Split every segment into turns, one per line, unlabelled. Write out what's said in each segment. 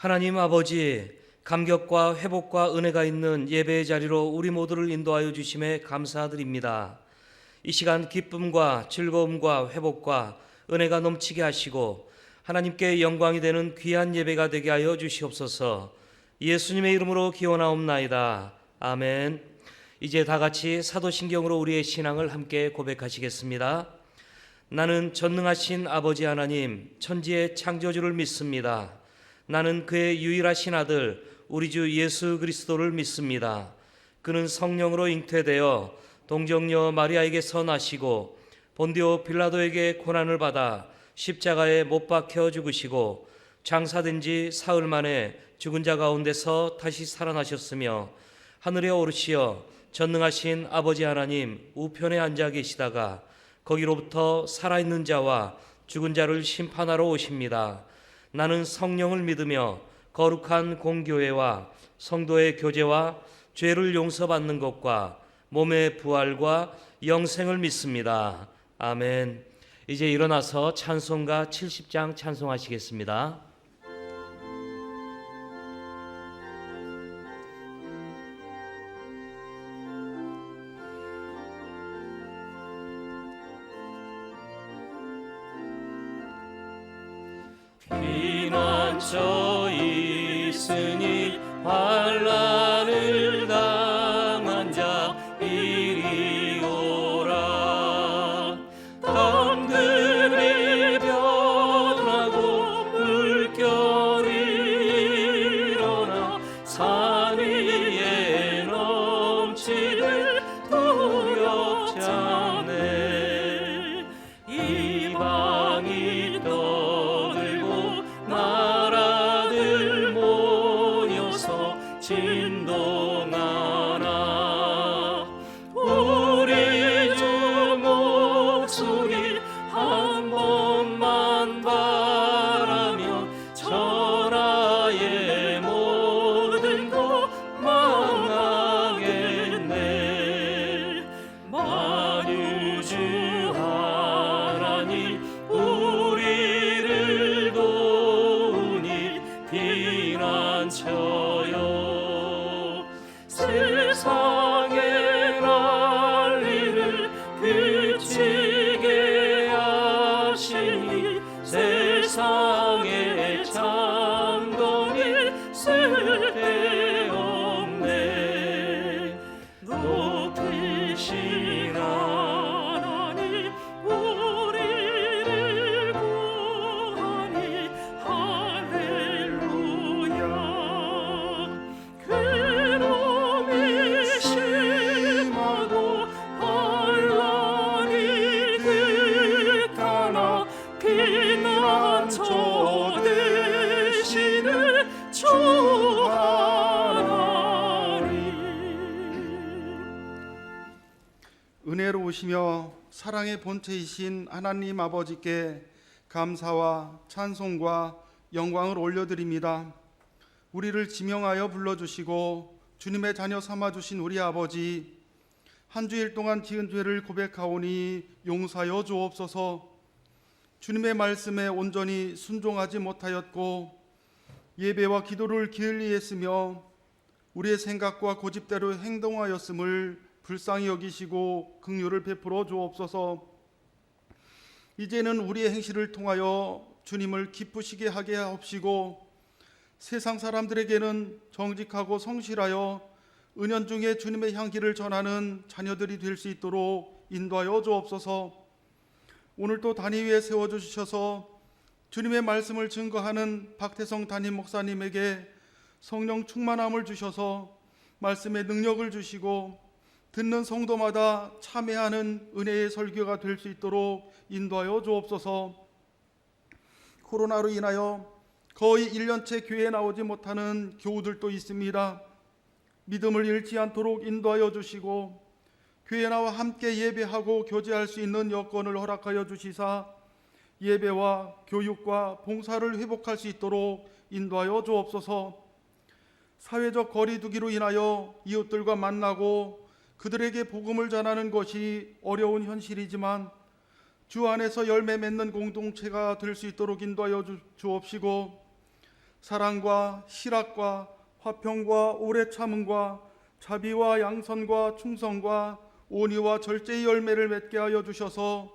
하나님 아버지, 감격과 회복과 은혜가 있는 예배의 자리로 우리 모두를 인도하여 주심에 감사드립니다. 이 시간 기쁨과 즐거움과 회복과 은혜가 넘치게 하시고 하나님께 영광이 되는 귀한 예배가 되게 하여 주시옵소서. 예수님의 이름으로 기원하옵나이다. 아멘. 이제 다 같이 사도신경으로 우리의 신앙을 함께 고백하시겠습니다. 나는 전능하신 아버지 하나님, 천지의 창조주를 믿습니다. 나는 그의 유일하신 아들 우리 주 예수 그리스도를 믿습니다. 그는 성령으로 잉태되어 동정녀 마리아에게서 나시고 본디오 빌라도에게 고난을 받아 십자가에 못 박혀 죽으시고 장사된 지 사흘 만에 죽은 자 가운데서 다시 살아나셨으며 하늘에 오르시어 전능하신 아버지 하나님 우편에 앉아 계시다가 거기로부터 살아있는 자와 죽은 자를 심판하러 오십니다. 나는 성령을 믿으며 거룩한 공교회와 성도의 교제와 죄를 용서받는 것과 몸의 부활과 영생을 믿습니다. 아멘. 이제 일어나서 찬송가 70장 찬송하시겠습니다.
피난처 있으니 환난을 당한 자 이리 오라. 당근이 변하고 물결이 일어나 산 위에 넘치되 두렵지 않네. 이방이 떠들고 나라들 모여서 진동하나. 우리 주 목소리 한 번만 바라면 천하의 모든 것 망하겠네. 만유주 하나님 우리를 도우니 피난처여. 세상의 난리를 그치게 하시니 세상의 창동이 쓸데없네. 높이신 하나님 우리를 구하니 할렐루야. 괴로움이 심하고 환난이 극하나 피난처 되시는 주 하나님.
은혜로우시며 사랑의 본체이신 하나님 아버지께 감사와 찬송과 영광을 올려드립니다. 우리를 지명하여 불러주시고 주님의 자녀 삼아주신 우리 아버지, 한 주일 동안 지은 죄를 고백하오니 용서하여 주옵소서. 주님의 말씀에 온전히 순종하지 못하였고 예배와 기도를 게을리했으며 우리의 생각과 고집대로 행동하였음을 불쌍히 여기시고 긍휼을 베풀어 주옵소서. 이제는 우리의 행실을 통하여 주님을 기쁘시게 하게 하옵시고 세상 사람들에게는 정직하고 성실하여 은연중에 주님의 향기를 전하는 자녀들이 될 수 있도록 인도하여 주옵소서. 오늘도 단위 위에 세워주셔서 주님의 말씀을 증거하는 박태성 담임 목사님에게 성령 충만함을 주셔서 말씀의 능력을 주시고 듣는 성도마다 참여하는 은혜의 설교가 될 수 있도록 인도하여 주옵소서. 코로나로 인하여 거의 1년째 교회에 나오지 못하는 교우들도 있습니다. 믿음을 잃지 않도록 인도하여 주시고 교회에 나와 함께 예배하고 교제할 수 있는 여건을 허락하여 주시사 예배와 교육과 봉사를 회복할 수 있도록 인도하여 주옵소서. 사회적 거리 두기로 인하여 이웃들과 만나고 그들에게 복음을 전하는 것이 어려운 현실이지만 주 안에서 열매 맺는 공동체가 될 수 있도록 인도하여 주옵시고 사랑과 실학과 화평과 오래 참음과 자비와 양선과 충성과 온유와 절제의 열매를 맺게 하여 주셔서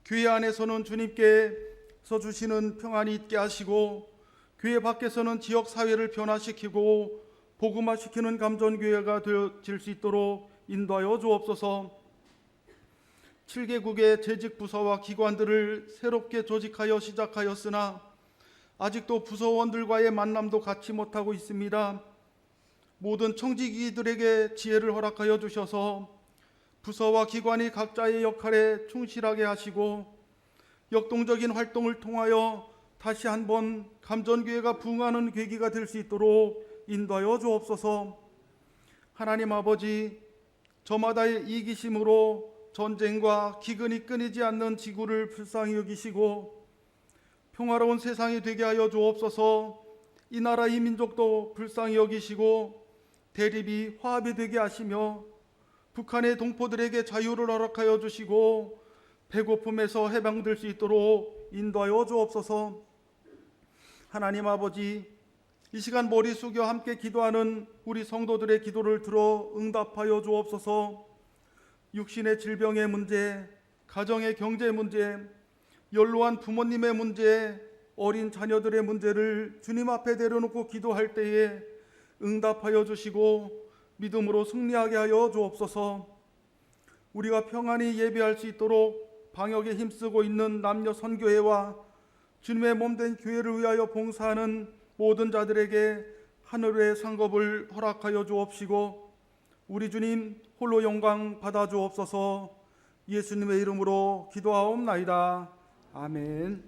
교회 안에서는 주님께서 주시는 평안이 있게 하시고 교회 밖에서는 지역 사회를 변화시키고 복음화시키는 감전교회가 되어질 수 있도록 인도하여 주옵소서. 7개국의 재직 부서와 기관들을 새롭게 조직하여 시작하였으나 아직도 부서원들과의 만남도 갖지 못하고 있습니다. 모든 청지기들에게 지혜를 허락하여 주셔서 부서와 기관이 각자의 역할에 충실하게 하시고 역동적인 활동을 통하여 다시 한번 감전교회가 부흥하는 계기가 될 수 있도록 인도하여 주옵소서. 하나님 아버지, 저마다의 이기심으로 전쟁과 기근이 끊이지 않는 지구를 불쌍히 여기시고 평화로운 세상이 되게 하여 주옵소서. 이 나라 이 민족도 불쌍히 여기시고 대립이 화합이 되게 하시며 북한의 동포들에게 자유를 허락하여 주시고 배고픔에서 해방될 수 있도록 인도하여 주옵소서. 하나님 아버지, 이 시간 머리 숙여 함께 기도하는 우리 성도들의 기도를 들어 응답하여 주옵소서. 육신의 질병의 문제, 가정의 경제 문제, 연로한 부모님의 문제, 어린 자녀들의 문제를 주님 앞에 내려놓고 기도할 때에 응답하여 주시고 믿음으로 승리하게 하여 주옵소서. 우리가 평안히 예배할 수 있도록 방역에 힘쓰고 있는 남녀 선교회와 주님의 몸된 교회를 위하여 봉사하는 모든 자들에게 하늘의 상급을 허락하여 주옵시고 우리 주님 홀로 영광 받아 주옵소서. 예수님의 이름으로 기도하옵나이다. 아멘.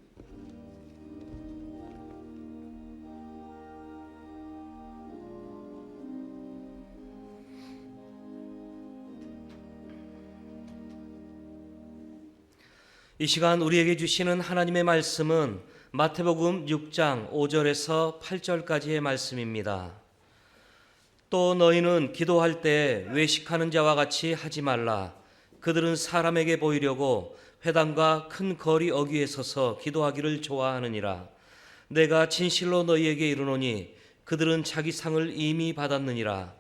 이 시간 우리에게 주시는 하나님의 말씀은 마태복음 6장 5절에서 8절까지의 말씀입니다. 또 너희는 기도할 때 외식하는 자와 같이 하지 말라. 그들은 사람에게 보이려고 회당과 큰 거리 어귀에 서서 기도하기를 좋아하느니라. 내가 진실로 너희에게 이르노니 그들은 자기 상을 이미 받았느니라.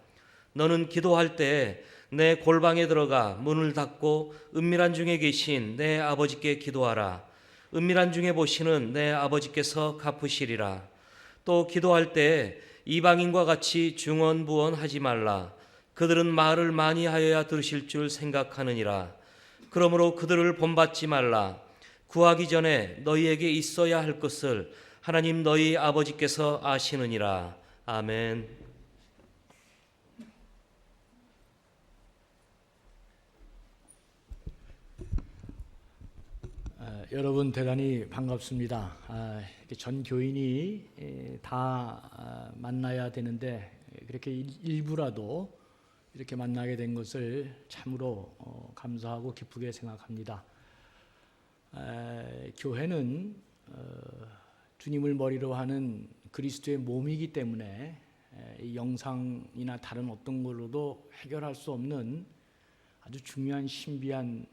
너는 기도할 때 내 골방에 들어가 문을 닫고 은밀한 중에 계신 내 아버지께 기도하라. 은밀한 중에 보시는 내 아버지께서 갚으시리라. 또 기도할 때 이방인과 같이 중언부언하지 말라. 그들은 말을 많이 하여야 들으실 줄 생각하느니라. 그러므로 그들을 본받지 말라. 구하기 전에 너희에게 있어야 할 것을 하나님 너희 아버지께서 아시느니라. 아멘.
여러분 대단히 반갑습니다. 이렇게 전 교인이 다 만나야 되는데 그렇게 일부라도 이렇게 만나게 된 것을 참으로 감사하고 기쁘게 생각합니다. 교회는 주님을 머리로 하는 그리스도의 몸이기 때문에 이 영상이나 다른 어떤 걸로도 해결할 수 없는 아주 중요한 신비한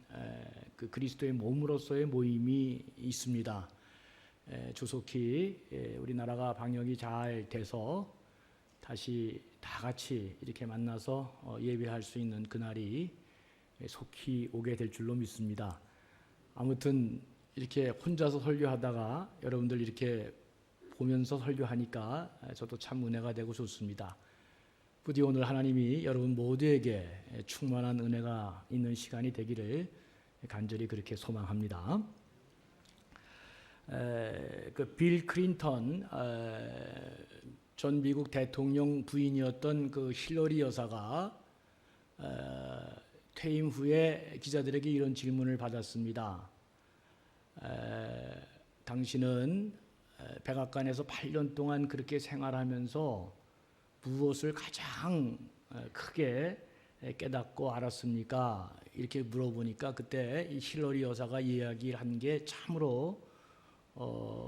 그 그리스도의 몸으로서의 모임이 있습니다. 조속히 우리나라가 방역이 잘 돼서 다시 다 같이 이렇게 만나서 예배할 수 있는 그날이 속히 오게 될 줄로 믿습니다. 아무튼 이렇게 혼자서 설교하다가 여러분들 이렇게 보면서 설교하니까 저도 참 은혜가 되고 좋습니다. 부디 오늘 하나님이 여러분 모두에게 충만한 은혜가 있는 시간이 되기를 간절히 그렇게 소망합니다. 그 빌 클린턴 전 미국 대통령 부인이었던 그 힐러리 여사가 퇴임 후에 기자들에게 이런 질문을 받았습니다. 당신은 백악관에서 8년 동안 그렇게 생활하면서 무엇을 가장 크게 깨닫고 알았습니까? 이렇게 물어보니까 그때 이 힐러리 여사가 이야기한 게 참으로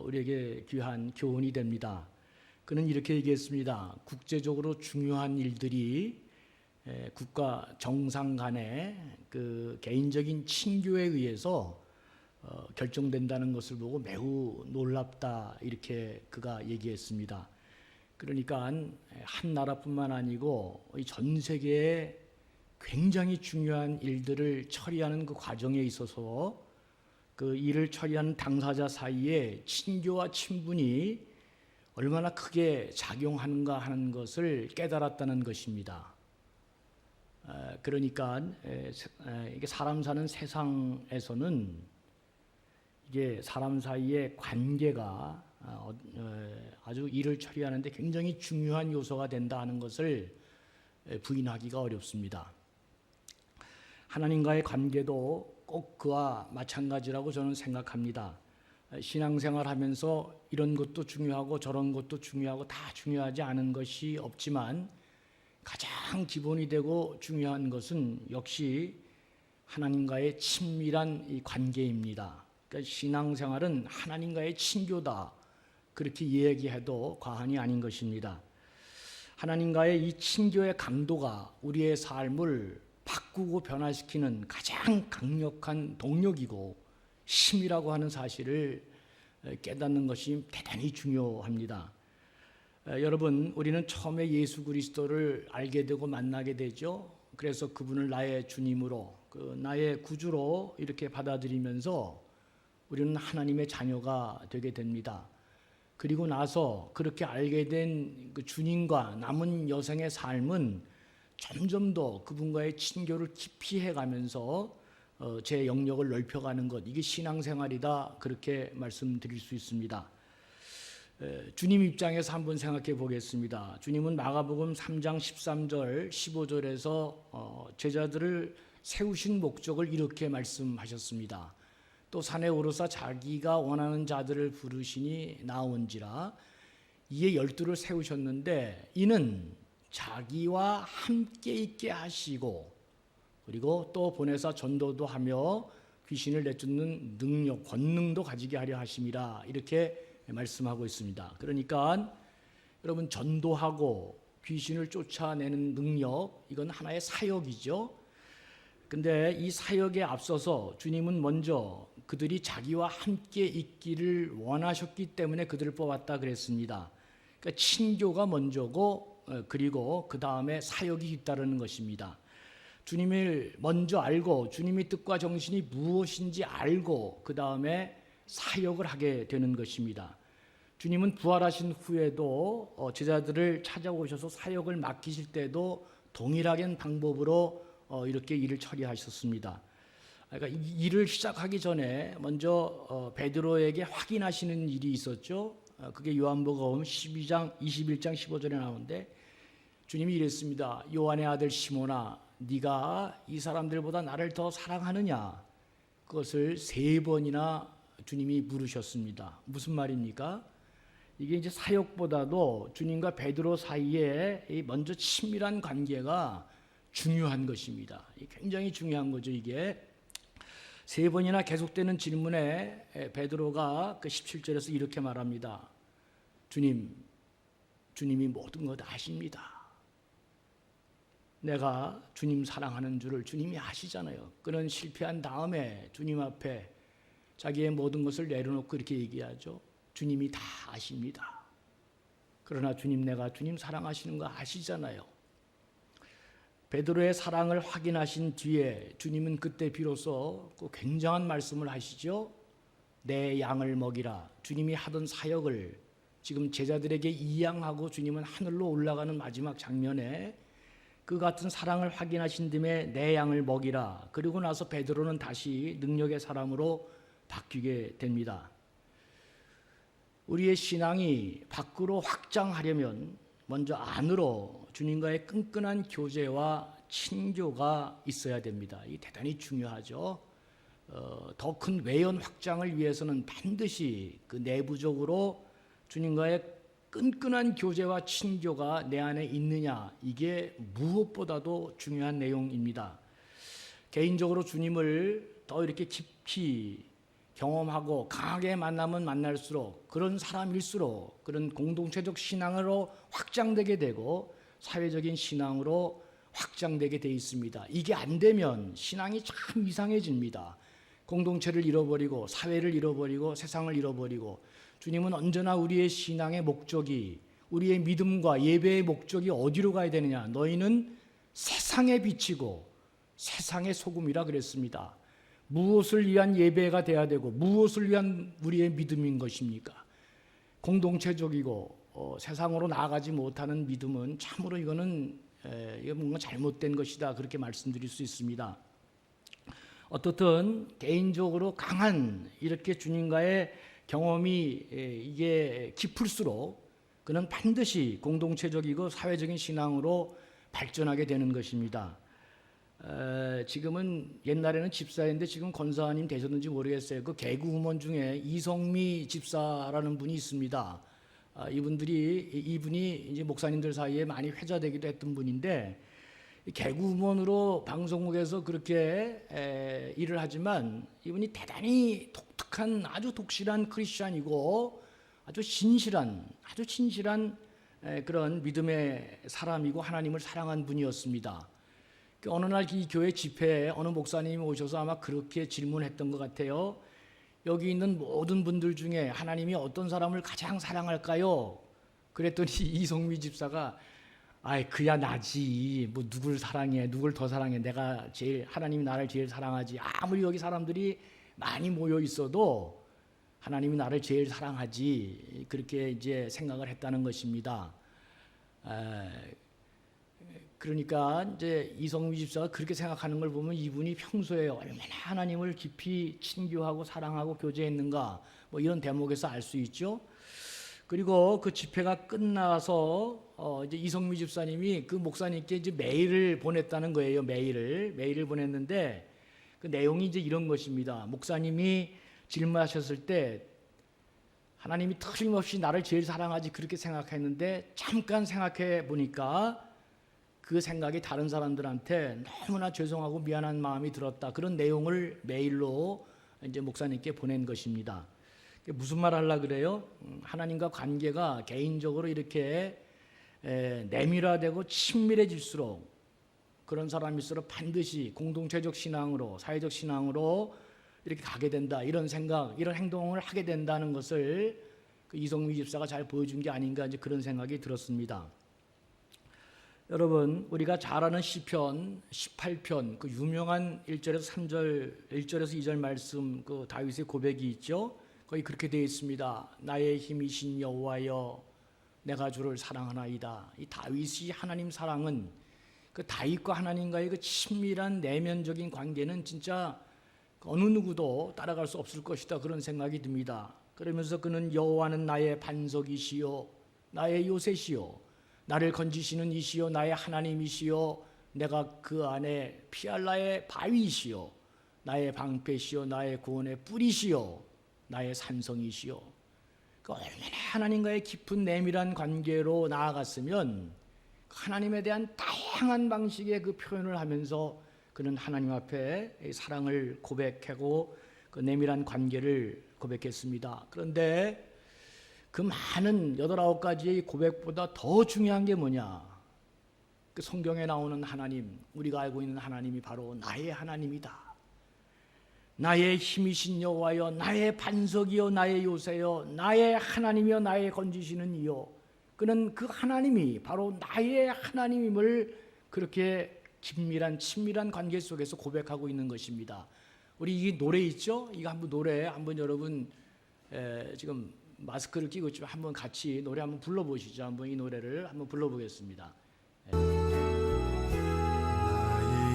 우리에게 귀한 교훈이 됩니다. 그는 이렇게 얘기했습니다. 국제적으로 중요한 일들이 국가 정상 간의 그 개인적인 친교에 의해서 결정된다는 것을 보고 매우 놀랍다 이렇게 그가 얘기했습니다. 그러니까 한 나라뿐만 아니고 전 세계에 굉장히 중요한 일들을 처리하는 그 과정에 있어서 그 일을 처리하는 당사자 사이에 친교와 친분이 얼마나 크게 작용하는가 하는 것을 깨달았다는 것입니다. 그러니까 이게 사람 사는 세상에서는 이게 사람 사이의 관계가 아주 일을 처리하는데 굉장히 중요한 요소가 된다 하는 것을 부인하기가 어렵습니다. 하나님과의 관계도 꼭 그와 마찬가지라고 저는 생각합니다. 신앙생활하면서 이런 것도 중요하고 저런 것도 중요하고 다 중요하지 않은 것이 없지만 가장 기본이 되고 중요한 것은 역시 하나님과의 친밀한 이 관계입니다. 그러니까 신앙생활은 하나님과의 친교다, 그렇게 이야기해도 과언이 아닌 것입니다. 하나님과의 이 친교의 강도가 우리의 삶을 바꾸고 변화시키는 가장 강력한 동력이고 힘이라고 하는 사실을 깨닫는 것이 대단히 중요합니다. 여러분, 우리는 처음에 예수 그리스도를 알게 되고 만나게 되죠. 그래서 그분을 나의 주님으로, 나의 구주로 이렇게 받아들이면서 우리는 하나님의 자녀가 되게 됩니다. 그리고 나서 그렇게 알게 된 그 주님과 남은 여생의 삶은 점점 더 그분과의 친교를 깊이 해가면서 제 영역을 넓혀가는 것, 이게 신앙생활이다, 그렇게 말씀드릴 수 있습니다. 주님 입장에서 한번 생각해 보겠습니다. 주님은 마가복음 3장 13절 15절에서 제자들을 세우신 목적을 이렇게 말씀하셨습니다. 또 산에 오르사 자기가 원하는 자들을 부르시니 나온지라. 이에 12를 세우셨는데 이는 자기와 함께 있게 하시고, 그리고 또 보내사 전도도 하며 귀신을 내쫓는 능력, 권능도 가지게 하려 하심이라, 이렇게 말씀하고 있습니다. 그러니까 여러분, 전도하고 귀신을 쫓아내는 능력, 이건 하나의 사역이죠. 근데 이 사역에 앞서서 주님은 먼저 그들이 자기와 함께 있기를 원하셨기 때문에 그들을 뽑았다 그랬습니다. 그러니까 친교가 먼저고, 그리고 그 다음에 사역이 있다는 것입니다. 주님을 먼저 알고 주님의 뜻과 정신이 무엇인지 알고 그 다음에 사역을 하게 되는 것입니다. 주님은 부활하신 후에도 제자들을 찾아오셔서 사역을 맡기실 때도 동일하게 방법으로 이렇게 일을 처리하셨습니다. 그러니까 일을 시작하기 전에 먼저 베드로에게 확인하시는 일이 있었죠. 그게 요한복음 21장 15절에 나오는데 주님이 이랬습니다. 요한의 아들 시몬아, 네가 이 사람들보다 나를 더 사랑하느냐? 그것을 3번이나 주님이 물으셨습니다. 무슨 말입니까? 이게 이제 사역보다도 주님과 베드로 사이에 먼저 친밀한 관계가 중요한 것입니다. 굉장히 중요한 거죠. 이게 3번이나 계속되는 질문에 베드로가 그 17절에서 이렇게 말합니다. 주님이 모든 것 아십니다. 내가 주님 사랑하는 줄을 주님이 아시잖아요. 그는 실패한 다음에 주님 앞에 자기의 모든 것을 내려놓고 이렇게 얘기하죠. 주님이 다 아십니다. 그러나 주님, 내가 주님 사랑하시는 거 아시잖아요. 베드로의 사랑을 확인하신 뒤에 주님은 그때 비로소 그 굉장한 말씀을 하시죠. 내 양을 먹이라. 주님이 하던 사역을 지금 제자들에게 이양하고 주님은 하늘로 올라가는 마지막 장면에 그 같은 사랑을 확인하신 뒤에 내 양을 먹이라. 그리고 나서 베드로는 다시 능력의 사람으로 바뀌게 됩니다. 우리의 신앙이 밖으로 확장하려면 먼저 안으로 주님과의 끈끈한 교제와 친교가 있어야 됩니다. 이게 대단히 중요하죠. 더 큰 외연 확장을 위해서는 반드시 그 내부적으로 주님과의 끈끈한 교제와 친교가 내 안에 있느냐, 이게 무엇보다도 중요한 내용입니다. 개인적으로 주님을 더 이렇게 깊이 경험하고 강하게 만나면 만날수록 그런 사람일수록 그런 공동체적 신앙으로 확장되게 되고 사회적인 신앙으로 확장되게 돼 있습니다. 이게 안 되면 신앙이 참 이상해집니다. 공동체를 잃어버리고 사회를 잃어버리고 세상을 잃어버리고, 주님은 언제나 우리의 신앙의 목적이 우리의 믿음과 예배의 목적이 어디로 가야 되느냐? 너희는 세상에 비치고 세상의 소금이라 그랬습니다. 무엇을 위한 예배가 돼야 되고 무엇을 위한 우리의 믿음인 것입니까? 공동체적이고 세상으로 나아가지 못하는 믿음은 참으로 이거는 이거 뭔가 잘못된 것이다, 그렇게 말씀드릴 수 있습니다. 어떻든 개인적으로 강한 이렇게 주님과의 경험이 이게 깊을수록 그는 반드시 공동체적이고 사회적인 신앙으로 발전하게 되는 것입니다. 지금은 옛날에는 집사였는데 지금 권사님 되셨는지 모르겠어요. 그 개그우먼 중에 이성미 집사라는 분이 있습니다. 이분이 이제 목사님들 사이에 많이 회자되기도 했던 분인데, 개그우먼으로 방송국에서 그렇게 일을 하지만 이분이 대단히 독특한 아주 독실한 크리스찬이고 아주 진실한 그런 믿음의 사람이고 하나님을 사랑한 분이었습니다. 어느 날 이 교회 집회에 어느 목사님이 오셔서 아마 그렇게 질문했던 것 같아요. 여기 있는 모든 분들 중에 하나님이 어떤 사람을 가장 사랑할까요? 그랬더니 이성미 집사가 그야 나지. 뭐 누굴 사랑해, 누굴 더 사랑해. 내가 제일, 하나님이 나를 제일 사랑하지. 아무리 여기 사람들이 많이 모여 있어도 하나님이 나를 제일 사랑하지. 그렇게 이제 생각을 했다는 것입니다. 그러니까 이제 이성미 집사가 그렇게 생각하는 걸 보면 이분이 평소에 얼마나 하나님을 깊이 친교하고 사랑하고 교제했는가, 뭐 이런 대목에서 알 수 있죠. 그리고 그 집회가 끝나서 이제 이성미 집사님이 그 목사님께 이제 메일을 보냈다는 거예요. 메일을 보냈는데 그 내용이 이제 이런 것입니다. 목사님이 질문하셨을 때 하나님이 틀림없이 나를 제일 사랑하지 그렇게 생각했는데 잠깐 생각해 보니까 그 생각이 다른 사람들한테 너무나 죄송하고 미안한 마음이 들었다. 그런 내용을 메일로 이제 목사님께 보낸 것입니다. 무슨 말 하려고 그래요? 하나님과 관계가 개인적으로 이렇게 내밀화되고 친밀해질수록 그런 사람일수록 반드시 공동체적 신앙으로, 사회적 신앙으로 이렇게 가게 된다. 이런 생각, 이런 행동을 하게 된다는 것을 그 이성미 집사가 잘 보여준 게 아닌가, 이제 그런 생각이 들었습니다. 여러분, 우리가 잘 아는 시편 18편 그 유명한 1절에서 3절, 1절에서 2절 말씀, 그 다윗의 고백이 있죠. 거기 그렇게 되어 있습니다. 나의 힘이신 여호와여, 내가 주를 사랑하나이다. 이 다윗이 하나님 사랑은, 그 다윗과 하나님과의 그 친밀한 내면적인 관계는 진짜 어느 누구도 따라갈 수 없을 것이다, 그런 생각이 듭니다. 그러면서 그는 여호와는 나의 반석이시요 나의 요새시요 나를 건지시는 이시요 나의 하나님이시요 내가 그 안에 피할 나의 바위시요 나의 방패시요 나의 구원의 뿌리시요 나의 산성이시요. 얼마나 하나님과의 깊은 내밀한 관계로 나아갔으면 하나님에 대한 다양한 방식의 그 표현을 하면서 그는 하나님 앞에 사랑을 고백하고 그 내밀한 관계를 고백했습니다. 그런데 그 많은 8, 9가지의 고백보다 더 중요한 게 뭐냐? 그 성경에 나오는 하나님, 우리가 알고 있는 하나님이 바로 나의 하나님이다. 나의 힘이신 여호와여, 나의 반석이요 나의 요새요 나의 하나님이요 나의 건지시는 이요. 그는 그 하나님이 바로 나의 하나님임을 그렇게 긴밀한 친밀한 관계 속에서 고백하고 있는 것입니다. 우리 이 노래 있죠? 이거 한번 노래 한번 여러분 지금 마스크를 끼고 있지만 한번 같이 노래 한번 불러보시죠. 한번 이 노래를 한번 불러보겠습니다.
나의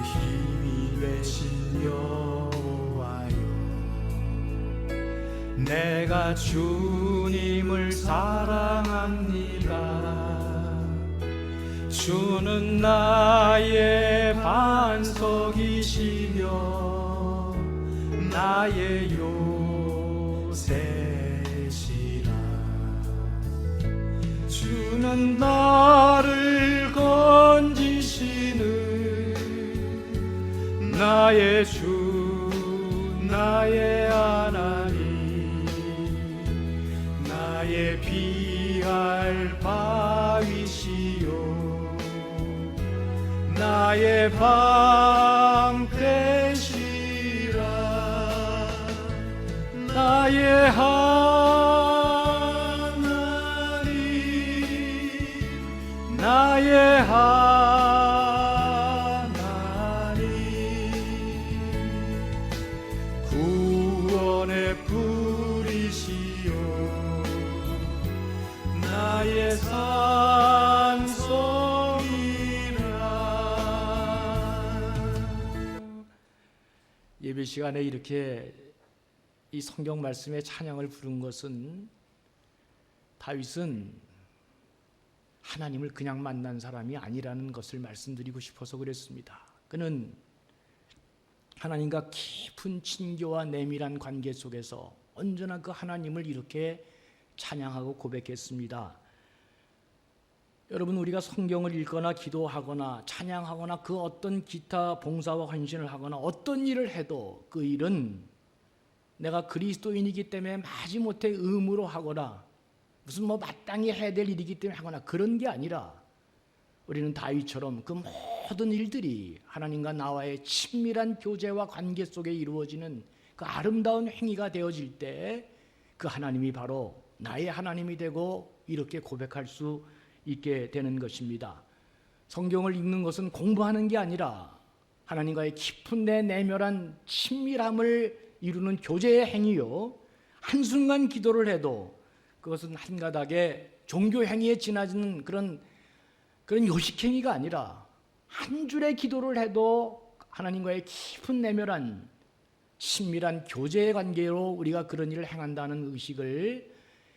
힘이 되신 여호와여, 내가 주님을 사랑합니다. 주는 나의 반석이시며 나의 요새, 주는 나를 건지시는 나의 주, 나의 하나님, 나의 피할 바위시요 나의 방패시라. 나의 하나님, 나의 하나님 구원의 불이시여 나의 산성이라.
예배 시간에 이렇게 이 성경 말씀의 찬양을 부른 것은 다윗은 하나님을 그냥 만난 사람이 아니라는 것을 말씀드리고 싶어서 그랬습니다. 그는 하나님과 깊은 친교와 내밀한 관계 속에서 언제나 그 하나님을 이렇게 찬양하고 고백했습니다. 여러분, 우리가 성경을 읽거나 기도하거나 찬양하거나 그 어떤 기타 봉사와 헌신을 하거나 어떤 일을 해도 그 일은 내가 그리스도인이기 때문에 마지못해 의무로 하거나 무슨 마땅히 해야 될 일이기 때문에 하거나 그런 게 아니라 우리는 다윗처럼 그 모든 일들이 하나님과 나와의 친밀한 교제와 관계 속에 이루어지는 그 아름다운 행위가 되어질 때 그 하나님이 바로 나의 하나님이 되고 이렇게 고백할 수 있게 되는 것입니다. 성경을 읽는 것은 공부하는 게 아니라 하나님과의 깊은 내면한 친밀함을 이루는 교제의 행위요, 한순간 기도를 해도 그것은 한 가닥의 종교 행위에 지나지는 그런 요식행위가 아니라 한 줄의 기도를 해도 하나님과의 깊은 내면한 친밀한 교제의 관계로 우리가 그런 일을 행한다는 의식을,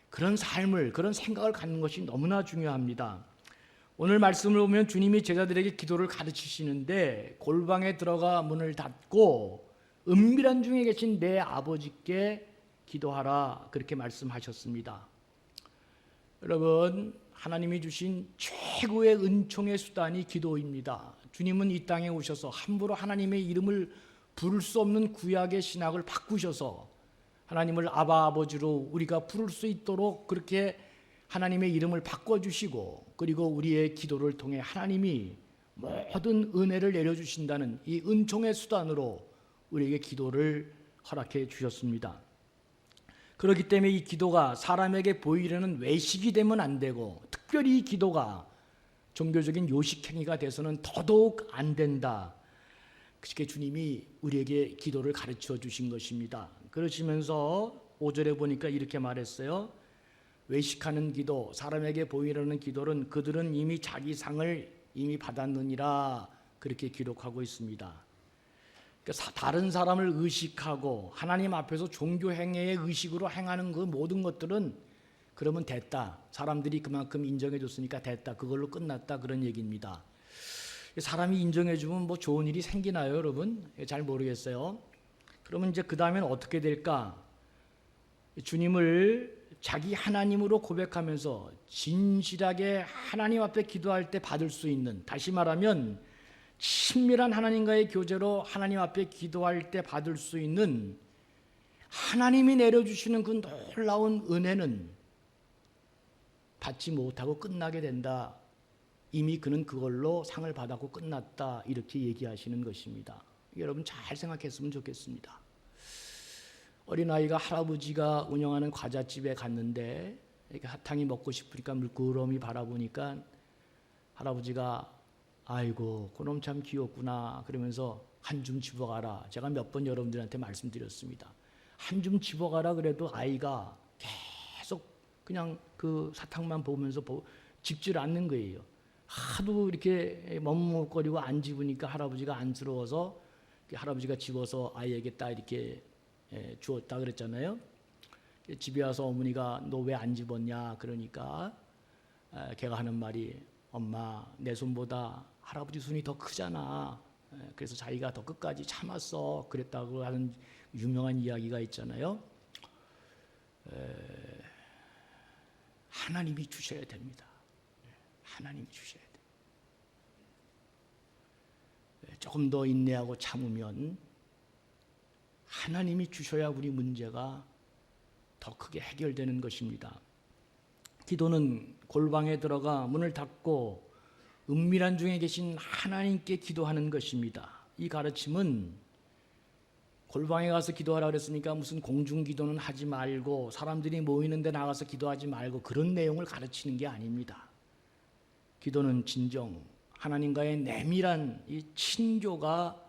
그런 삶을, 그런 생각을 갖는 것이 너무나 중요합니다. 오늘 말씀을 보면 주님이 제자들에게 기도를 가르치시는데 골방에 들어가 문을 닫고 은밀한 중에 계신 내 아버지께 기도하라, 그렇게 말씀하셨습니다. 여러분, 하나님이 주신 최고의 은총의 수단이 기도입니다. 주님은 이 땅에 오셔서 함부로 하나님의 이름을 부를 수 없는 구약의 신학을 바꾸셔서 하나님을 아바 아버지로 우리가 부를 수 있도록 그렇게 하나님의 이름을 바꿔주시고, 그리고 우리의 기도를 통해 하나님이 모든 은혜를 내려주신다는 이 은총의 수단으로 우리에게 기도를 허락해 주셨습니다. 그렇기 때문에 이 기도가 사람에게 보이려는 외식이 되면 안 되고, 특별히 이 기도가 종교적인 요식행위가 돼서는 더더욱 안 된다. 그렇게 주님이 우리에게 기도를 가르쳐 주신 것입니다. 그러시면서 5절에 보니까 이렇게 말했어요. 외식하는 기도, 사람에게 보이려는 기도는 그들은 이미 자기 상을 이미 받았느니라, 그렇게 기록하고 있습니다. 그러니까 다른 사람을 의식하고 하나님 앞에서 종교 행위의 의식으로 행하는 그 모든 것들은 그러면 됐다, 사람들이 그만큼 인정해 줬으니까 됐다, 그걸로 끝났다, 그런 얘기입니다. 사람이 인정해 주면 뭐 좋은 일이 생기나요, 여러분? 잘 모르겠어요. 그러면 이제 그 다음엔 어떻게 될까? 주님을 자기 하나님으로 고백하면서 진실하게 하나님 앞에 기도할 때 받을 수 있는, 다시 말하면 친밀한 하나님과의 교제로 하나님 앞에 기도할 때 받을 수 있는 하나님이 내려주시는 그 놀라운 은혜는 받지 못하고 끝나게 된다. 이미 그는 그걸로 상을 받았고 끝났다, 이렇게 얘기하시는 것입니다. 여러분 잘 생각했으면 좋겠습니다. 어린아이가 할아버지가 운영하는 과자집에 갔는데 이렇게 사탕이 먹고 싶으니까 물끄러미 바라보니까 할아버지가 아이고 그놈 참 귀엽구나 그러면서 한 줌 집어가라. 제가 몇 번 여러분들한테 말씀드렸습니다. 한 줌 집어가라 그래도 아이가 계속 그냥 그 사탕만 보면서 집질 않는 거예요. 하도 이렇게 머뭇거리고 안 집으니까 할아버지가 안쓰러워서 할아버지가 집어서 아이에게 딱 이렇게 주었다 그랬잖아요. 집에 와서 어머니가 너 왜 안 집었냐 그러니까 걔가 하는 말이 엄마 내 손보다 할아버지 손이 더 크잖아. 그래서 자기가 더 끝까지 참았어 그랬다고 하는 유명한 이야기가 있잖아요. 하나님이 주셔야 됩니다. 하나님이 주셔야 돼요. 조금 더 인내하고 참으면 하나님이 주셔야 우리 문제가 더 크게 해결되는 것입니다. 기도는 골방에 들어가 문을 닫고 은밀한 중에 계신 하나님께 기도하는 것입니다. 이 가르침은 골방에 가서 기도하라 그랬으니까 무슨 공중기도는 하지 말고 사람들이 모이는 데 나가서 기도하지 말고 그런 내용을 가르치는 게 아닙니다. 기도는 진정 하나님과의 내밀한 이 친교가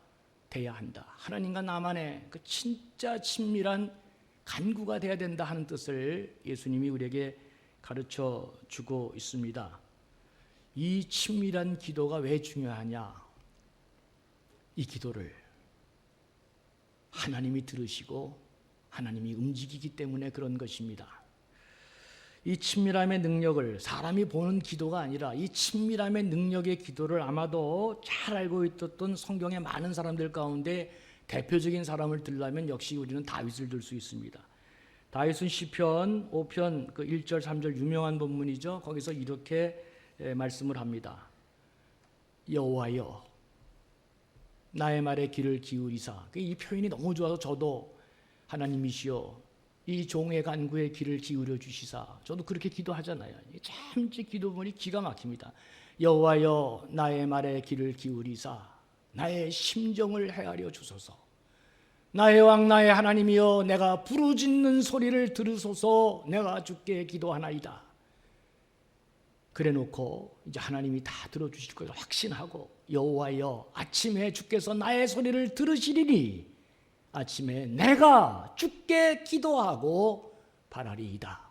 돼야 한다. 하나님과 나만의 그 진짜 친밀한 간구가 돼야 된다 하는 뜻을 예수님이 우리에게 가르쳐 주고 있습니다. 이 친밀한 기도가 왜 중요하냐? 이 기도를 하나님이 들으시고 하나님이 움직이기 때문에 그런 것입니다. 이 친밀함의 능력을 사람이 보는 기도가 아니라 이 친밀함의 능력의 기도를 아마도 잘 알고 있었던 성경의 많은 사람들 가운데 대표적인 사람을 들라면 역시 우리는 다윗을 들 수 있습니다. 다윗은 시편 5편 그 1절 3절 유명한 본문이죠. 거기서 이렇게 말씀을 합니다. 여호와여 나의 말에 귀를 기울이사. 이 표현이 너무 좋아서 저도 하나님이시여 이 종의 간구에 귀를 기울여 주시사. 저도 그렇게 기도하잖아요. 참 기도문이 기가 막힙니다. 여호와여 나의 말에 귀를 기울이사 나의 심정을 헤아려 주소서. 나의 왕 나의 하나님이여 내가 부르짖는 소리를 들으소서. 내가 주께 기도하나이다. 그래놓고 이제 하나님이 다 들어주실 것을 확신하고 여호와여 아침에 주께서 나의 소리를 들으시리니 아침에 내가 주께 기도하고 바라리이다.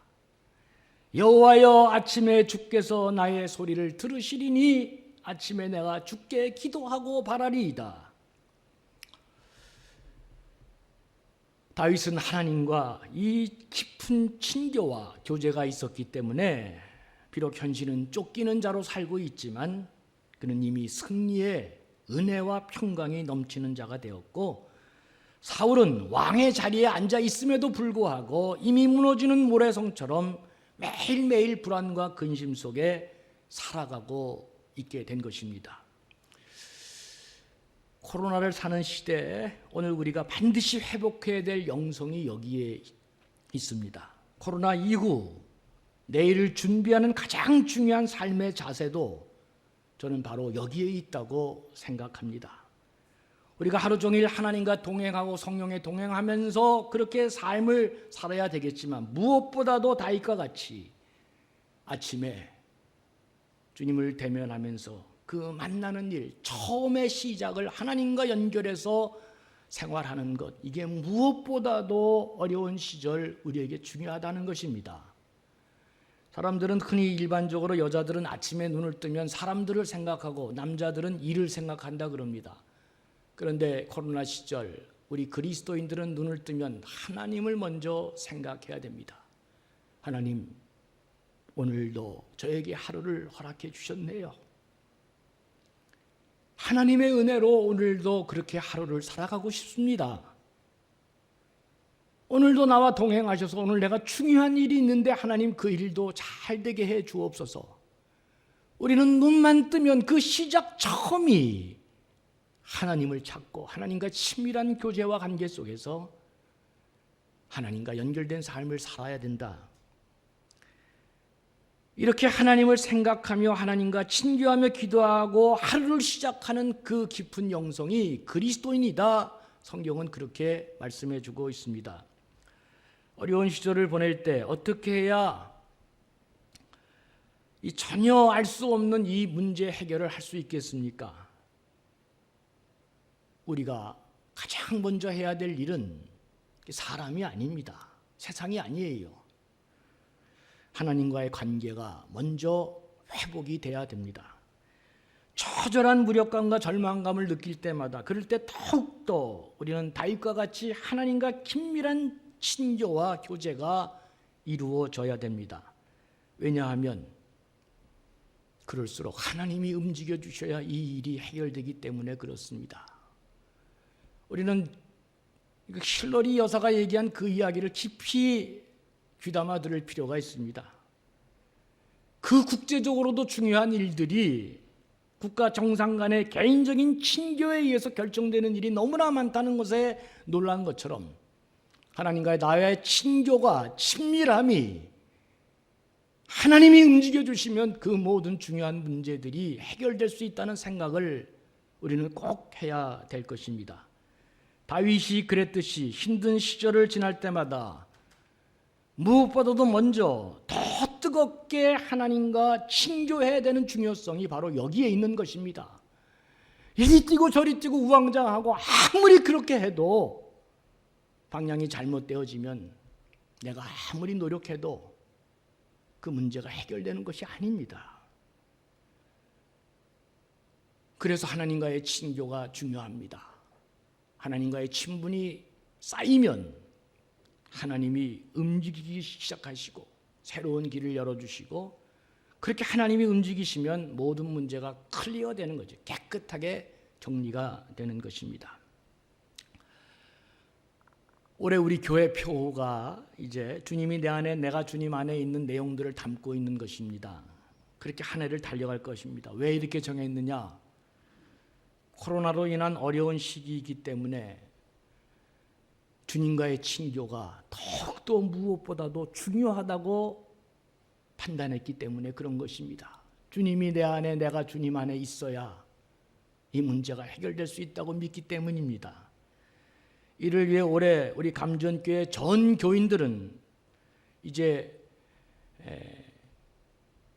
여호와여 아침에 주께서 나의 소리를 들으시리니 아침에 내가 주께 기도하고 바라리이다. 다윗은 하나님과 이 깊은 친교와 교제가 있었기 때문에 비록 현실은 쫓기는 자로 살고 있지만 그는 이미 승리의 은혜와 평강이 넘치는 자가 되었고, 사울은 왕의 자리에 앉아 있음에도 불구하고 이미 무너지는 모래성처럼 매일매일 불안과 근심 속에 살아가고 있게 된 것입니다. 코로나를 사는 시대에 오늘 우리가 반드시 회복해야 될 영성이 여기에 있습니다. 코로나 이후 내일을 준비하는 가장 중요한 삶의 자세도 저는 바로 여기에 있다고 생각합니다. 우리가 하루 종일 하나님과 동행하고 성령에 동행하면서 그렇게 삶을 살아야 되겠지만 무엇보다도 다윗과 같이 아침에 주님을 대면하면서 그 만나는 일, 처음의 시작을 하나님과 연결해서 생활하는 것, 이게 무엇보다도 어려운 시절 우리에게 중요하다는 것입니다. 사람들은 흔히 일반적으로 여자들은 아침에 눈을 뜨면 사람들을 생각하고 남자들은 일을 생각한다 그럽니다. 그런데 코로나 시절 우리 그리스도인들은 눈을 뜨면 하나님을 먼저 생각해야 됩니다. 하나님, 오늘도 저에게 하루를 허락해 주셨네요. 하나님의 은혜로 오늘도 그렇게 하루를 살아가고 싶습니다. 오늘도 나와 동행하셔서 오늘 내가 중요한 일이 있는데 하나님 그 일도 잘 되게 해 주옵소서. 우리는 눈만 뜨면 그 시작 처음이 하나님을 찾고 하나님과 친밀한 교제와 관계 속에서 하나님과 연결된 삶을 살아야 된다. 이렇게 하나님을 생각하며 하나님과 친교하며 기도하고 하루를 시작하는 그 깊은 영성이 그리스도인이다. 성경은 그렇게 말씀해 주고 있습니다. 어려운 시절을 보낼 때 어떻게 해야 이 전혀 알 수 없는 이 문제 해결을 할 수 있겠습니까? 우리가 가장 먼저 해야 될 일은 사람이 아닙니다. 세상이 아니에요. 하나님과의 관계가 먼저 회복이 돼야 됩니다. 처절한 무력감과 절망감을 느낄 때마다 그럴 때 더욱더 우리는 다윗과 같이 하나님과 긴밀한 친교와 교제가 이루어져야 됩니다. 왜냐하면 그럴수록 하나님이 움직여 주셔야 이 일이 해결되기 때문에 그렇습니다. 우리는 힐러리 여사가 얘기한 그 이야기를 깊이 귀담아 들을 필요가 있습니다. 그 국제적으로도 중요한 일들이 국가 정상 간의 개인적인 친교에 의해서 결정되는 일이 너무나 많다는 것에 놀란 것처럼 하나님과의 나의 친교가 친밀함이 하나님이 움직여 주시면 그 모든 중요한 문제들이 해결될 수 있다는 생각을 우리는 꼭 해야 될 것입니다. 다윗이 그랬듯이 힘든 시절을 지날 때마다 무엇보다도 먼저 더 뜨겁게 하나님과 친교해야 되는 중요성이 바로 여기에 있는 것입니다. 이리 뛰고 저리 뛰고 우왕좌왕하고 아무리 그렇게 해도 방향이 잘못되어지면 내가 아무리 노력해도 그 문제가 해결되는 것이 아닙니다. 그래서 하나님과의 친교가 중요합니다. 하나님과의 친분이 쌓이면 하나님이 움직이기 시작하시고 새로운 길을 열어주시고, 그렇게 하나님이 움직이시면 모든 문제가 클리어되는 거죠. 깨끗하게 정리가 되는 것입니다. 올해 우리 교회 표가 이제 주님이 내 안에 내가 주님 안에 있는 내용들을 담고 있는 것입니다. 그렇게 한 해를 달려갈 것입니다. 왜 이렇게 정했느냐? 코로나로 인한 어려운 시기이기 때문에 주님과의 친교가 더욱더 무엇보다도 중요하다고 판단했기 때문에 그런 것입니다. 주님이 내 안에 내가 주님 안에 있어야 이 문제가 해결될 수 있다고 믿기 때문입니다. 이를 위해 올해 우리 감전교회 전 교인들은 이제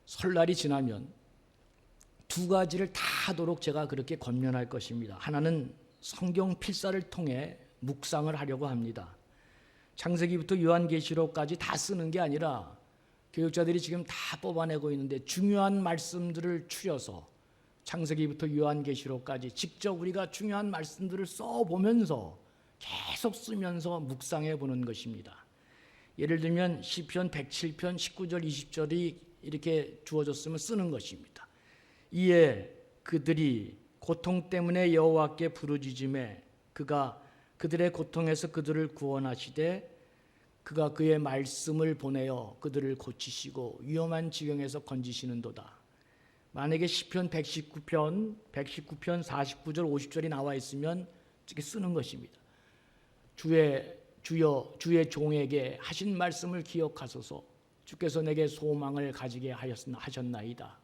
설날이 지나면 두 가지를 다 하도록 제가 그렇게 권면할 것입니다. 하나는 성경 필사를 통해 묵상을 하려고 합니다. 창세기부터 요한계시록까지 다 쓰는 게 아니라 교육자들이 지금 다 뽑아내고 있는데 중요한 말씀들을 추려서 창세기부터 요한계시록까지 직접 우리가 중요한 말씀들을 써보면서 계속 쓰면서 묵상해 보는 것입니다. 예를 들면 시편 107편 19절 20절이 이렇게 주어졌으면 쓰는 것입니다. 이에 그들이 고통 때문에 여호와께 부르짖음에 그가 그들의 고통에서 그들을 구원하시되 그가 그의 말씀을 보내어 그들을 고치시고 위험한 지경에서 건지시는도다. 만약에 시편 119편 49편 49절 50절이 나와 있으면 이렇게 쓰는 것입니다. 주여 주의 종에게 하신 말씀을 기억하소서. 주께서 내게 소망을 가지게 하셨나이다.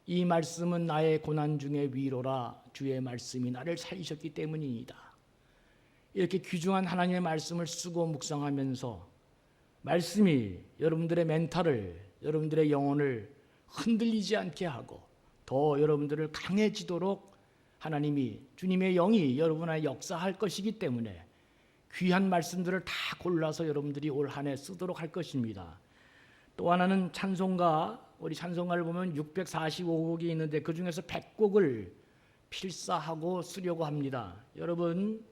이 말씀은 나의 고난 중에 위로라. 주의 말씀이 나를 살리셨기 때문이니다. 이렇게 귀중한 하나님의 말씀을 쓰고 묵상하면서 말씀이 여러분들의 멘탈을, 여러분들의 영혼을 흔들리지 않게 하고 더 여러분들을 강해지도록 하나님이, 주님의 영이 여러분 안에 역사할 것이기 때문에 귀한 말씀들을 다 골라서 여러분들이 올 한 해 쓰도록 할 것입니다. 또 하나는 찬송가, 우리 찬송가를 보면 645곡이 있는데 그 중에서 100곡을 필사하고 쓰려고 합니다. 여러분,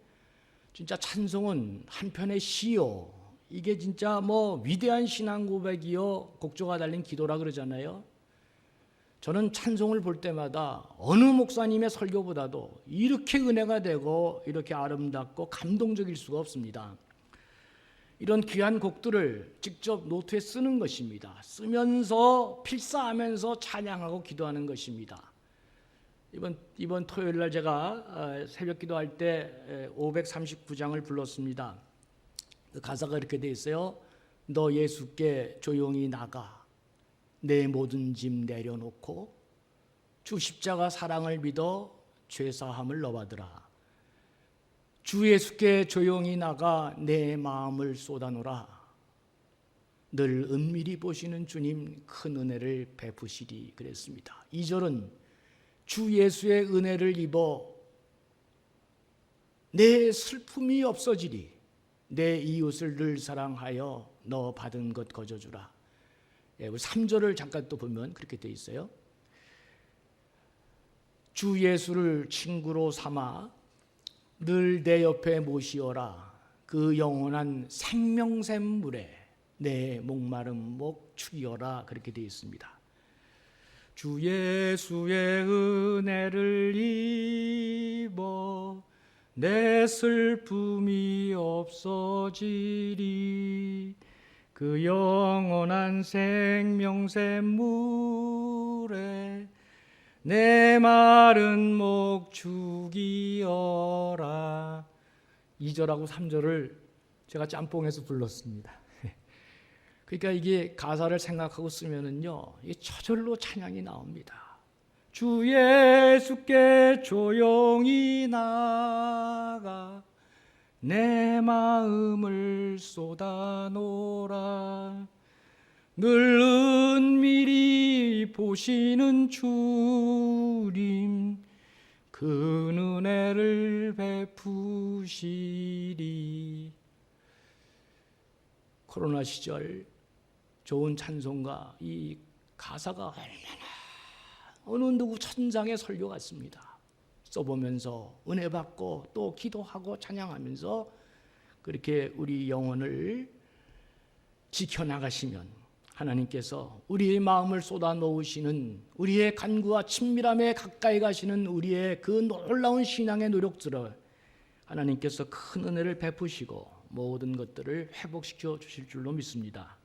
진짜 찬송은 한편의 시요, 이게 진짜 위대한 신앙 고백이요 곡조가 달린 기도라 그러잖아요. 저는 찬송을 볼 때마다 어느 목사님의 설교보다도 이렇게 은혜가 되고 이렇게 아름답고 감동적일 수가 없습니다. 이런 귀한 곡들을 직접 노트에 쓰는 것입니다. 쓰면서 필사하면서 찬양하고 기도하는 것입니다. 이번 토요일 날 제가 새벽 기도할 때 539장을 불렀습니다. 그 가사가 이렇게 돼 있어요. 너 예수께 조용히 나가 내 모든 짐 내려놓고 주 십자가 사랑을 믿어 죄사함을 너받으라. 주 예수께 조용히 나가 내 마음을 쏟아놓으라. 늘 은밀히 보시는 주님 큰 은혜를 베푸시리 그랬습니다. 2절은 주 예수의 은혜를 입어 내 슬픔이 없어지리. 내 이웃을 늘 사랑하여 너 받은 것 거저주라. 3절을 잠깐 또 보면 그렇게 돼 있어요. 주 예수를 친구로 삼아 늘 내 옆에 모시어라. 그 영원한 생명샘 물에 내 목마른 목 축이어라. 그렇게 되어 있습니다. 주 예수의 은혜를 입어 내 슬픔이 없어지리. 그 영원한 생명샘 물에 내 마른 목 죽이어라. 2절하고 3절을 제가 짬뽕해서 불렀습니다. 그러니까 이게 가사를 생각하고 쓰면은요, 이게 저절로 찬양이 나옵니다. 주 예수께 조용히 나가 내 마음을 쏟아놓으라. 늘 은밀히 보시는 주님 그 은혜를 베푸시리. 코로나 시절 좋은 찬송가, 이 가사가 얼마나 어느 누구 천장의 설교 같습니다. 써보면서 은혜 받고 또 기도하고 찬양하면서 그렇게 우리 영혼을 지켜나가시면 하나님께서 우리의 마음을 쏟아 놓으시는, 우리의 간구와 친밀함에 가까이 가시는 우리의 그 놀라운 신앙의 노력들을 하나님께서 큰 은혜를 베푸시고 모든 것들을 회복시켜 주실 줄로 믿습니다.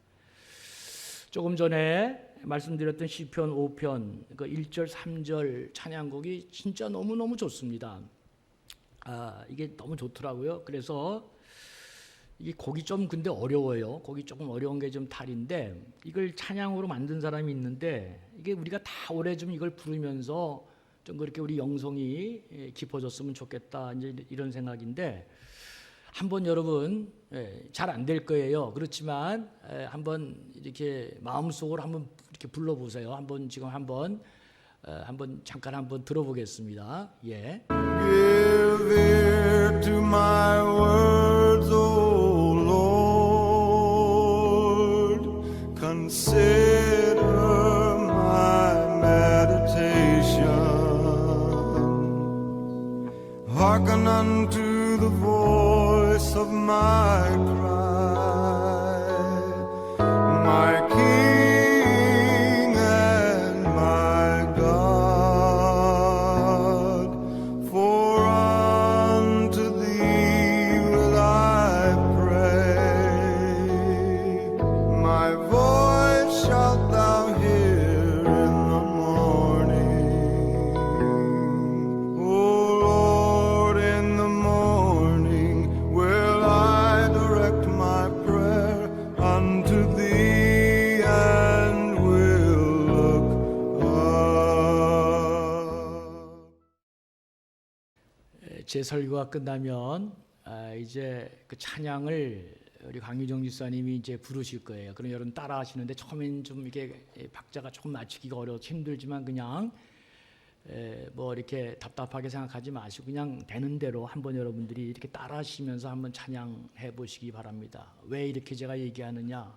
조금 전에 말씀드렸던 시편 5편 그 1절 3절 찬양곡이 진짜 너무너무 좋습니다. 이게 너무 좋더라고요. 그래서 이 곡이 좀 근데 어려워요. 곡이 조금 어려운 게 좀 탈인데, 이걸 찬양으로 만든 사람이 있는데 이게 우리가 다 오래 좀 이걸 부르면서 좀 그렇게 우리 영성이 깊어졌으면 좋겠다, 이제 이런 생각인데, 한번 여러분 잘 안 될 거예요. 그렇지만 한번 이렇게 마음속으로 한번 이렇게 불러보세요. 한번 지금 한번 잠깐 한번 들어보겠습니다. 예.
Give ear to my words, O Lord. Consider my meditation. Hearken unto the voice of my cry, my King and my God. For unto thee will I pray. My voice shalt thou hear in the morning. O Lord, in the morning will I direct my prayer unto thee and will look up.
제 설교가 끝나면 이제 그 찬양을 우리 강유정 집사님이 이제 부르실 거예요. 그럼 여러분 따라 하시는데 처음엔 좀 이게 박자가 조금 맞추기가 어려워서 힘들지만 그냥 뭐 이렇게 답답하게 생각하지 마시고 그냥 되는 대로 한번 여러분들이 이렇게 따라 하시면서 한번 찬양해 보시기 바랍니다. 왜 이렇게 제가 얘기하느냐?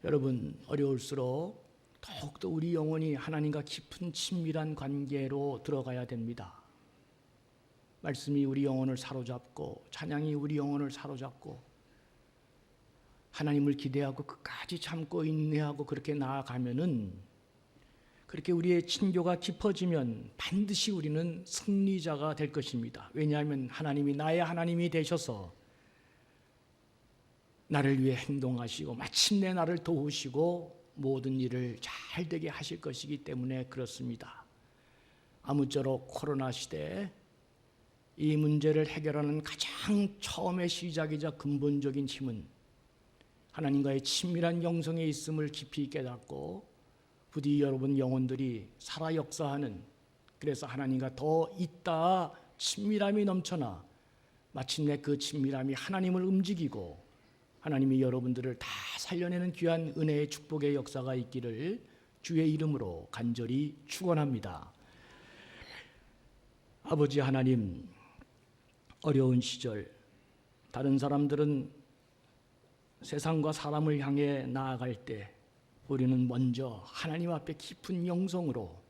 여러분 어려울수록 더욱더 우리 영혼이 하나님과 깊은 친밀한 관계로 들어가야 됩니다. 말씀이 우리 영혼을 사로잡고 찬양이 우리 영혼을 사로잡고 하나님을 기대하고 끝까지 참고 인내하고 그렇게 나아가면은, 그렇게 우리의 친교가 깊어지면 반드시 우리는 승리자가 될 것입니다. 왜냐하면 하나님이 나의 하나님이 되셔서 나를 위해 행동하시고 마침내 나를 도우시고 모든 일을 잘 되게 하실 것이기 때문에 그렇습니다. 아무쪼록 코로나 시대에 이 문제를 해결하는 가장 처음의 시작이자 근본적인 힘은 하나님과의 친밀한 영성에 있음을 깊이 깨닫고 부디 여러분 영혼들이 살아 역사하는, 그래서 하나님과 더 있다 친밀함이 넘쳐나 마침내 그 친밀함이 하나님을 움직이고 하나님이 여러분들을 다 살려내는 귀한 은혜의 축복의 역사가 있기를 주의 이름으로 간절히 축원합니다. 아버지 하나님, 어려운 시절 다른 사람들은 세상과 사람을 향해 나아갈 때 우리는 먼저 하나님 앞에 깊은 영성으로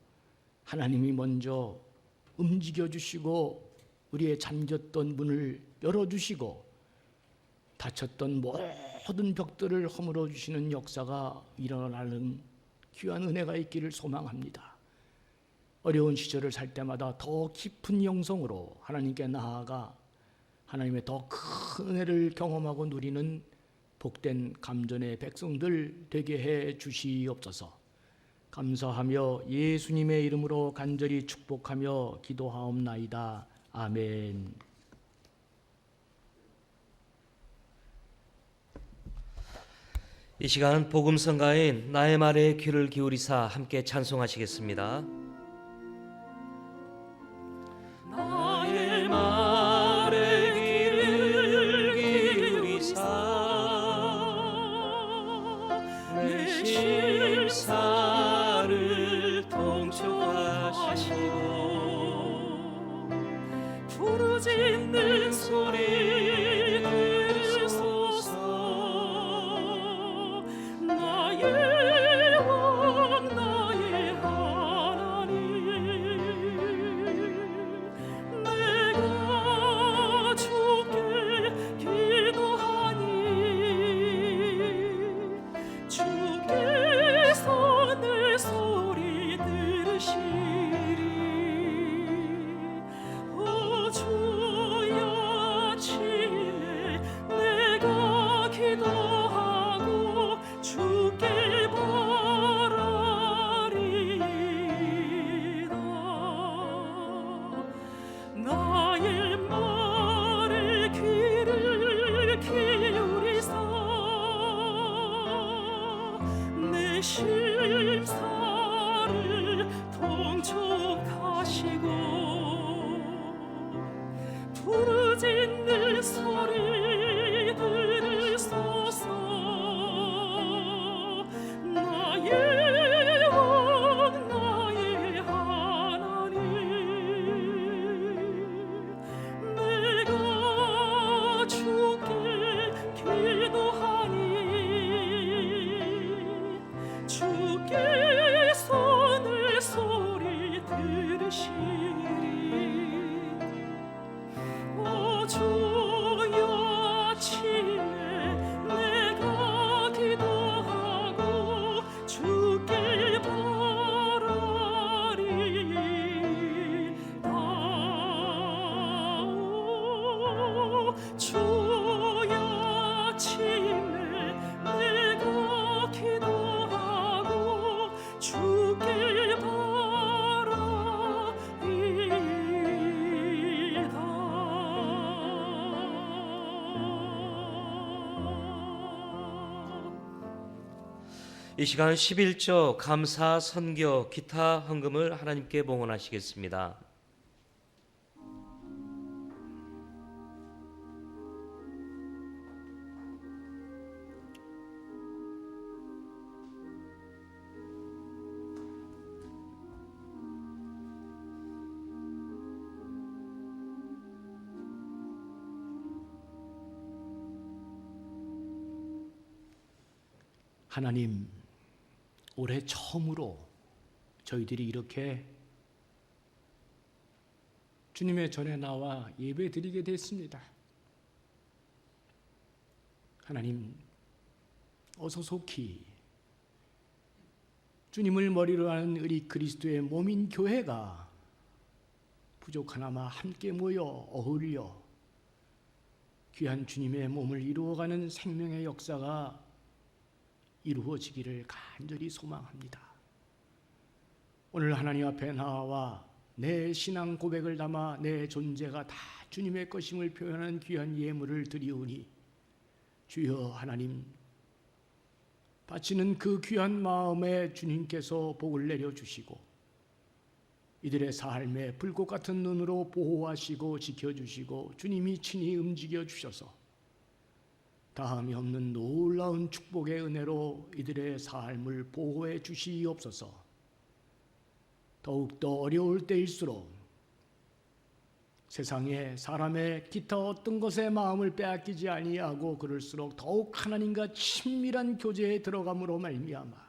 하나님이 먼저 움직여 주시고 우리의 잠겼던 문을 열어주시고 닫혔던 모든 벽들을 허물어 주시는 역사가 일어나는 귀한 은혜가 있기를 소망합니다. 어려운 시절을 살 때마다 더 깊은 영성으로 하나님께 나아가 하나님의 더 큰 은혜를 경험하고 누리는 복된 감전의 백성들 되게 해 주시옵소서. 감사하며 예수님의 이름으로 간절히 축복하며 기도하옵나이다. 아멘.
이 시간 복음성가인 나의 말에 귀를 기울이사 함께 찬송하시겠습니다. 나의 말에 귀를 기울이사
소리 들으소서. 나의 왕 나의 하나님, 내가 주께 기도하니 주께서 내 소리 들으시리. 오 주여 아침에 내가 기도하고 주께 바라리이다. 나의 말에 귀를 기울이사 내 심사를 통촉하시고 부르짖는 소리 들으소서. 나의 왕 나의 하나님, 내가 주께 기도하니 주께서 내 소리 들으시리. 오 주여 아침에 내가 기도하고 주께 바라리이다. 오 주여 아침에 내가 기도하고 주께
이 시간 11조 감사 선교 기타 헌금을 하나님께 봉헌하시겠습니다.
하나님, 올해 처음으로 저희들이 이렇게 주님의 전에 나와 예배 드리게 됐습니다. 하나님, 어서 속히 주님을 머리로 하는 우리 그리스도의 몸인 교회가 부족하나마 함께 모여 어울려 귀한 주님의 몸을 이루어가는 생명의 역사가 이루어지기를 간절히 소망합니다. 오늘 하나님 앞에 나와 내 신앙 고백을 담아 내 존재가 다 주님의 것임을 표현하는 귀한 예물을 드리오니 주여 하나님, 바치는 그 귀한 마음에 주님께서 복을 내려주시고 이들의 삶에 불꽃 같은 눈으로 보호하시고 지켜주시고 주님이 친히 움직여 주셔서 다함이 없는 놀라운 축복의 은혜로 이들의 삶을 보호해 주시옵소서. 더욱더 어려울 때일수록 세상에 사람의 기타 어떤 것에 마음을 빼앗기지 아니하고 그럴수록 더욱 하나님과 친밀한 교제에 들어감으로 말미암아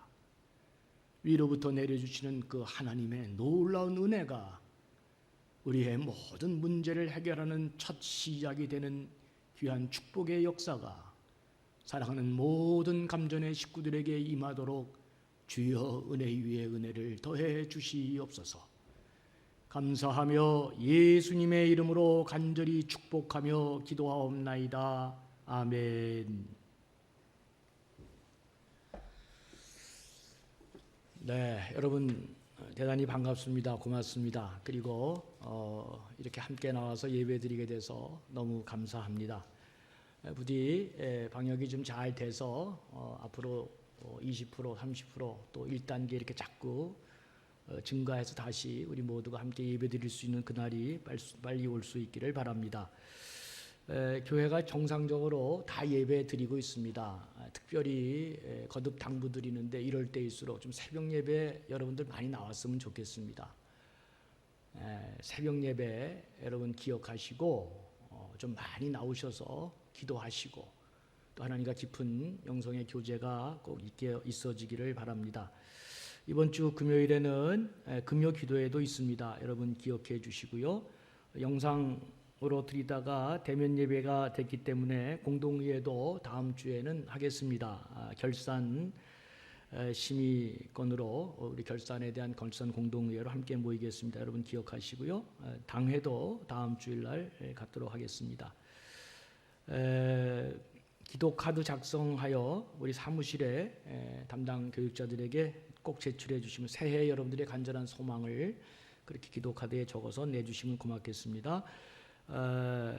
위로부터 내려주시는 그 하나님의 놀라운 은혜가 우리의 모든 문제를 해결하는 첫 시작이 되는 귀한 축복의 역사가 사랑하는 모든 감전의 식구들에게 임하도록 주여 은혜 위에 은혜를 더해 주시옵소서. 감사하며 예수님의 이름으로 간절히 축복하며 기도하옵나이다. 아멘. 네, 여러분 대단히 반갑습니다. 고맙습니다. 그리고 이렇게 함께 나와서 예배드리게 돼서 너무 감사합니다. 부디 방역이 좀 잘 돼서 앞으로 20%, 30%, 또 1단계 이렇게 자꾸 증가해서 다시 우리 모두가 함께 예배드릴 수 있는 그날이 빨리 올 수 있기를 바랍니다. 교회가 정상적으로 다 예배 드리고 있습니다. 특별히 거듭 당부 드리는데 이럴 때일수록 좀 새벽 예배 여러분들 많이 나왔으면 좋겠습니다. 새벽 예배 여러분 기억하시고 좀 많이 나오셔서 기도하시고 또 하나님과 깊은 영성의 교제가 꼭 있어지기를 바랍니다. 이번 주 금요일에는 금요 기도회도 있습니다. 여러분 기억해 주시고요. 영상으로 드리다가 대면 예배가 됐기 때문에 공동의회도 다음 주에는 하겠습니다. 결산 심의권으로 우리 결산에 대한 결산 공동의회로 함께 모이겠습니다. 여러분 기억하시고요. 당회도 다음 주일날 갖도록 하겠습니다. 기도 카드 작성하여 우리 사무실에 담당 교육자들에게 꼭 제출해 주시면 새해 여러분들의 간절한 소망을 그렇게 기도 카드에 적어서 내주시면 고맙겠습니다.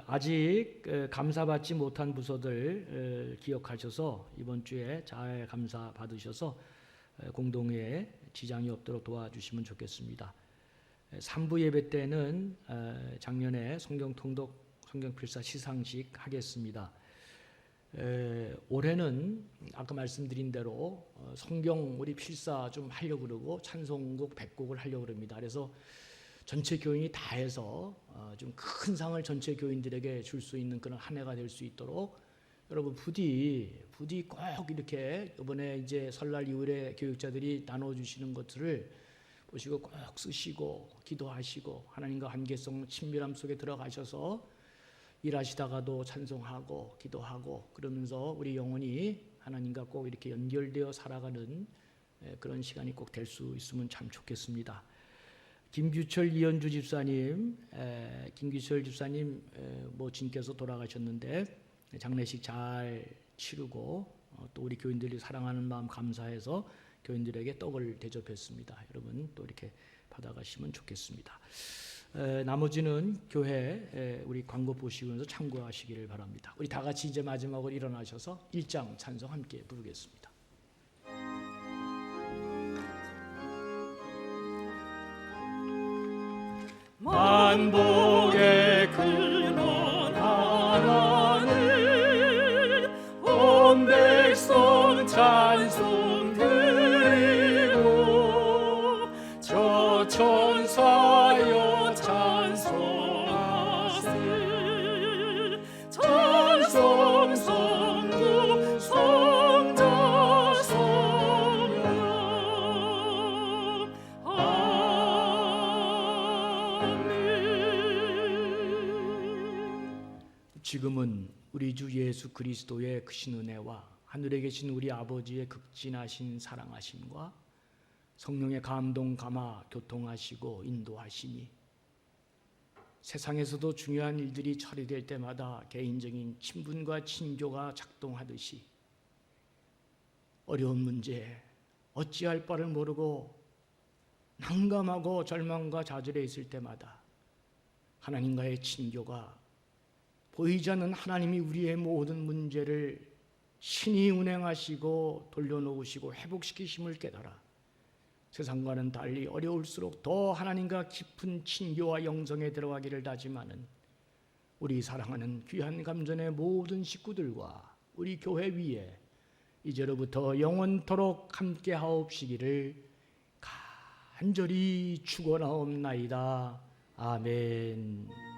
아직 감사받지 못한 부서들 기억하셔서 이번 주에 잘 감사 받으셔서 공동회에 지장이 없도록 도와주시면 좋겠습니다. 3부 예배 때는 작년에 성경통독 성경필사 시상식 하겠습니다. 올해는 아까 말씀드린 대로 성경 우리 필사 좀 하려고 그러고 찬송곡 100곡을 하려고 그럽니다. 그래서 전체 교인이 다 해서 좀 큰 상을 전체 교인들에게 줄 수 있는 그런 한 해가 될 수 있도록 여러분 부디 꼭 이렇게 이번에 이제 설날 이후에 교육자들이 나눠주시는 것들을 보시고 꼭 쓰시고 기도하시고 하나님과 관계성 친밀함 속에 들어가셔서 일하시다가도 찬송하고 기도하고 그러면서 우리 영혼이 하나님과 꼭 이렇게 연결되어 살아가는 그런 시간이 꼭 될 수 있으면 참 좋겠습니다. 김규철 이현주 집사님, 모친께서 돌아가셨는데 장례식 잘 치르고 또 우리 교인들이 사랑하는 마음 감사해서 교인들에게 떡을 대접했습니다. 여러분 또 이렇게 받아가시면 좋겠습니다. 나머지는 교회 우리 광고 보시면서 참고하시기를 바랍니다. 우리 다 같이 이제 마지막으로 일어나셔서 1장 찬송 함께 부르겠습니다.
만복의 근원 하나님 온 백성 찬송 드리고 저 천사여 찬송하세 찬송 성부 성자 성령
지금은 우리 주 예수 그리스도의 크신 은혜와 하늘에 계신 우리 아버지의 극진하신 사랑하심과 성령의 감동 감화 교통하시고 인도하시니 세상에서도 중요한 일들이 처리될 때마다 개인적인 친분과 친교가 작동하듯이 어려운 문제 어찌할 바를 모르고 난감하고 절망과 좌절해 있을 때마다 하나님과의 친교가 보이지 않는 하나님이 우리의 모든 문제를 신이 운행하시고 돌려놓으시고 회복시키심을 깨달아 세상과는 달리 어려울수록 더 하나님과 깊은 친교와 영성에 들어가기를 다짐하는 우리 사랑하는 귀한 감전의 모든 식구들과 우리 교회 위에 이제로부터 영원토록 함께 하옵시기를 간절히 축원하옵나이다. 아멘.